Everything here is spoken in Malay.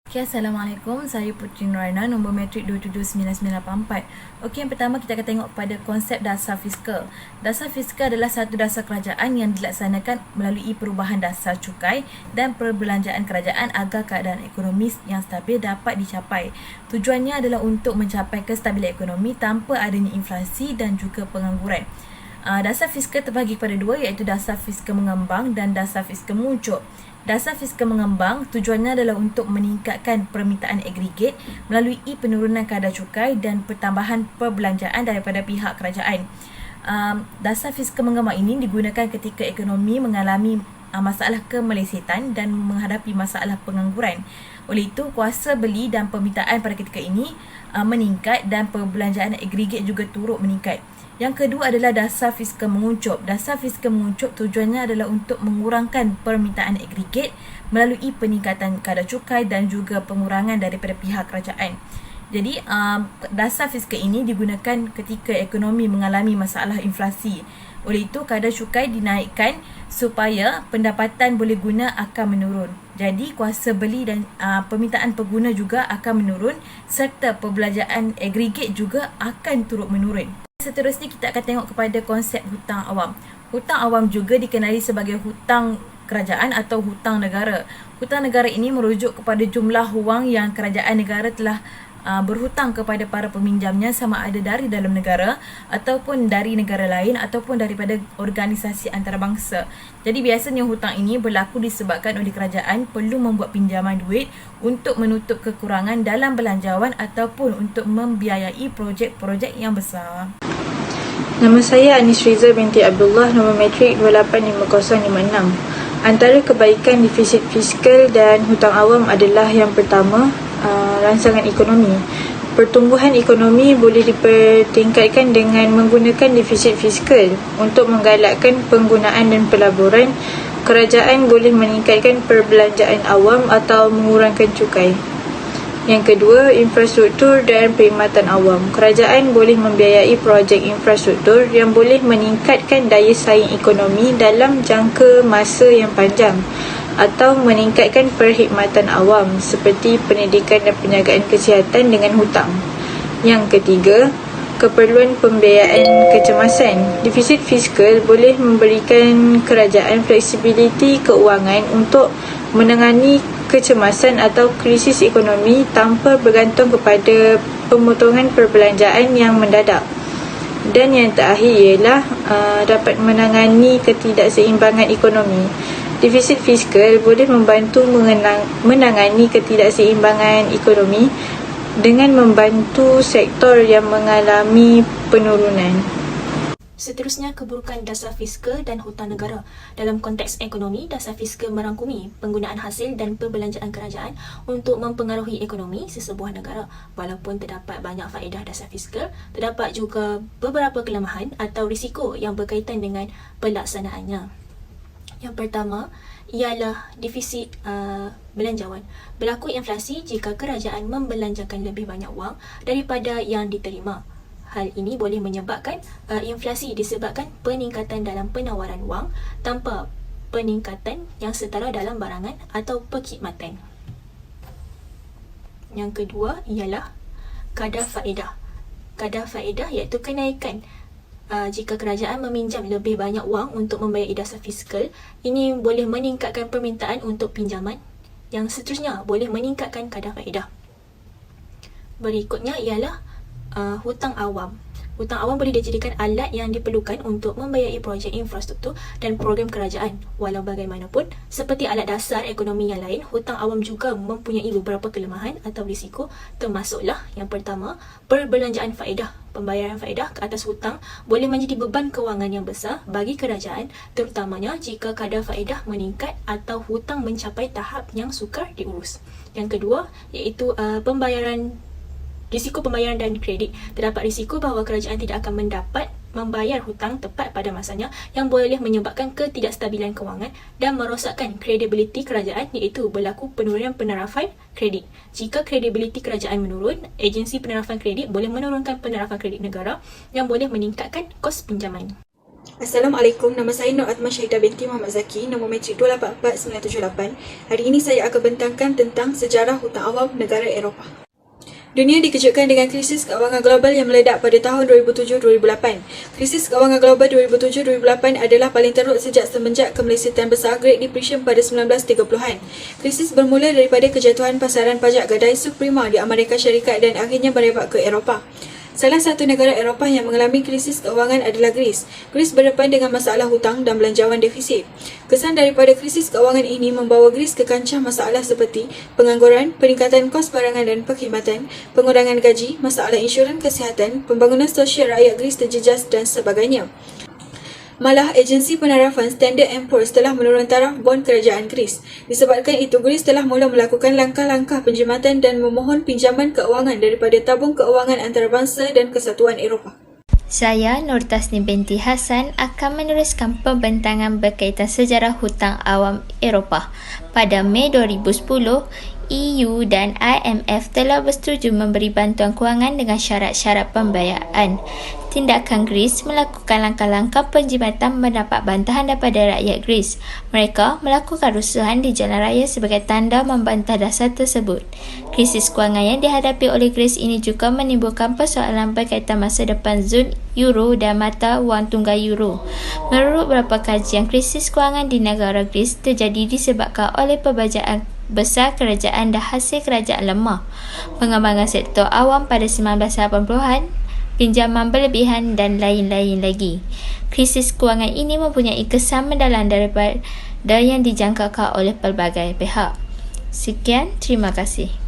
Okay, Assalamualaikum. Saya Putri Nuraina, nombor metrik 2779984. Okey, yang pertama kita akan tengok pada konsep dasar fiskal. Dasar fiskal adalah satu dasar kerajaan yang dilaksanakan melalui perubahan dasar cukai dan perbelanjaan kerajaan agar keadaan ekonomi yang stabil dapat dicapai. Tujuannya adalah untuk mencapai kestabilan ekonomi tanpa adanya inflasi dan juga pengangguran. Dasar fiskal terbahagi kepada dua, iaitu dasar fiskal mengembang dan dasar fiskal mengucup. Dasar fiskal mengembang tujuannya adalah untuk meningkatkan permintaan agregat melalui penurunan kadar cukai dan pertambahan perbelanjaan daripada pihak kerajaan. Dasar fiskal mengembang ini digunakan ketika ekonomi mengalami masalah kemelesetan dan menghadapi masalah pengangguran. Oleh itu, kuasa beli dan permintaan pada ketika ini meningkat dan perbelanjaan agregat juga turut meningkat. Yang kedua adalah dasar fiskal mengucup. Dasar fiskal mengucup tujuannya adalah untuk mengurangkan permintaan agregat melalui peningkatan kadar cukai dan juga pengurangan daripada pihak kerajaan. Jadi, dasar fiskal ini digunakan ketika ekonomi mengalami masalah inflasi. Oleh itu, kadar cukai dinaikkan supaya pendapatan boleh guna akan menurun. Jadi, kuasa beli dan permintaan pengguna juga akan menurun serta perbelanjaan agregat juga akan turut menurun. Seterusnya kita akan tengok kepada konsep hutang awam. Hutang awam juga dikenali sebagai hutang kerajaan atau hutang negara. Hutang negara ini merujuk kepada jumlah wang yang kerajaan negara telah berhutang kepada para peminjamnya, sama ada dari dalam negara ataupun dari negara lain ataupun daripada organisasi antarabangsa. Jadi biasanya hutang ini berlaku disebabkan oleh kerajaan perlu membuat pinjaman duit untuk menutup kekurangan dalam belanjawan ataupun untuk membiayai projek-projek yang besar. Nama saya Anis Riza binti Abdullah, nombor metrik 285056. Antara kebaikan defisit fiskal dan hutang awam adalah yang pertama, rangsangan ekonomi. Pertumbuhan ekonomi boleh dipertingkatkan dengan menggunakan defisit fiskal. Untuk menggalakkan penggunaan dan pelaburan, kerajaan boleh meningkatkan perbelanjaan awam atau mengurangkan cukai. Yang kedua, infrastruktur dan perkhidmatan awam. Kerajaan boleh membiayai projek infrastruktur yang boleh meningkatkan daya saing ekonomi dalam jangka masa yang panjang atau meningkatkan perkhidmatan awam seperti pendidikan dan penjagaan kesihatan dengan hutang. Yang ketiga, keperluan pembiayaan kecemasan. Defisit fiskal boleh memberikan kerajaan fleksibiliti keuangan untuk menangani kecemasan atau krisis ekonomi tanpa bergantung kepada pemotongan perbelanjaan yang mendadak. Dan yang terakhir ialah dapat menangani ketidakseimbangan ekonomi. Defisit fiskal boleh membantu menangani ketidakseimbangan ekonomi dengan membantu sektor yang mengalami penurunan. Seterusnya, keburukan dasar fiskal dan hutang negara. Dalam konteks ekonomi, dasar fiskal merangkumi penggunaan hasil dan perbelanjaan kerajaan untuk mempengaruhi ekonomi sesebuah negara. Walaupun terdapat banyak faedah dasar fiskal, terdapat juga beberapa kelemahan atau risiko yang berkaitan dengan pelaksanaannya. Yang pertama ialah defisit belanjawan. Berlaku inflasi jika kerajaan membelanjakan lebih banyak wang daripada yang diterima. Hal ini boleh menyebabkan inflasi disebabkan peningkatan dalam penawaran wang tanpa peningkatan yang setara dalam barangan atau perkhidmatan. Yang kedua ialah kadar faedah. Kadar faedah iaitu kenaikan jika kerajaan meminjam lebih banyak wang untuk membayar dasar fiskal. Ini boleh meningkatkan permintaan untuk pinjaman. Yang seterusnya boleh meningkatkan kadar faedah. Berikutnya ialah hutang awam. Hutang awam boleh dijadikan alat yang diperlukan untuk membiayai projek infrastruktur dan program kerajaan. Walau bagaimanapun, seperti alat dasar ekonomi yang lain, hutang awam juga mempunyai beberapa kelemahan atau risiko, termasuklah yang pertama, perbelanjaan faedah. Pembayaran faedah ke atas hutang boleh menjadi beban kewangan yang besar bagi kerajaan, terutamanya jika kadar faedah meningkat atau hutang mencapai tahap yang sukar diurus. Yang kedua, iaitu risiko pembayaran dan kredit. Terdapat risiko bahawa kerajaan tidak akan mendapat membayar hutang tepat pada masanya yang boleh menyebabkan ketidakstabilan kewangan dan merosakkan kredibiliti kerajaan, iaitu berlaku penurunan penerapan kredit. Jika kredibiliti kerajaan menurun, agensi penerapan kredit boleh menurunkan penerapan kredit negara yang boleh meningkatkan kos pinjaman. Assalamualaikum, nama saya Nur Atman Syahidah binti Muhammad Zaki, nombor metrik 284978. Hari ini saya akan bentangkan tentang sejarah hutang awam negara Eropah. Dunia dikejutkan dengan krisis kewangan global yang meledak pada tahun 2007-2008. Krisis kewangan global 2007-2008 adalah paling teruk sejak semenjak kemelisitan besar Great Depression pada 1930-an. Krisis bermula daripada kejatuhan pasaran pajak gadai subprima di Amerika Syarikat dan akhirnya merebak ke Eropah. Salah satu negara Eropah yang mengalami krisis keuangan adalah Greece. Greece berdepan dengan masalah hutang dan belanjawan defisit. Kesan daripada krisis keuangan ini membawa Greece ke kancah masalah seperti pengangguran, peningkatan kos barangan dan perkhidmatan, pengurangan gaji, masalah insurans kesihatan, pembangunan sosial rakyat Greece terjejas dan sebagainya. Malah, agensi penarafan Standard & Poor's telah menurun taraf bond kerajaan Greece. Disebabkan itu, Greece telah mula melakukan langkah-langkah penjimatan dan memohon pinjaman keuangan daripada tabung keuangan antarabangsa dan Kesatuan Eropah. Saya, Nur Tasnim binti Hassan, akan meneruskan pembentangan berkaitan sejarah hutang awam Eropah. Pada Mei 2010, EU dan IMF telah bersetuju memberi bantuan kewangan dengan syarat-syarat pembiayaan. Tindakan Greece melakukan langkah-langkah penjimatan mendapat bantahan daripada rakyat Greece. Mereka melakukan rusuhan di jalan raya sebagai tanda membantah dasar tersebut. Krisis kewangan yang dihadapi oleh Greece ini juga menimbulkan persoalan berkaitan masa depan zon euro dan mata wang tunggal euro. Menurut beberapa kajian, krisis kewangan di negara Greece terjadi disebabkan oleh perbajaan besar kerajaan dan hasil kerajaan lemah, pengembangan sektor awam pada 1980-an, pinjaman berlebihan dan lain-lain lagi. Krisis kewangan ini mempunyai kesan mendalam daripada yang dijangkakan oleh pelbagai pihak. Sekian, terima kasih.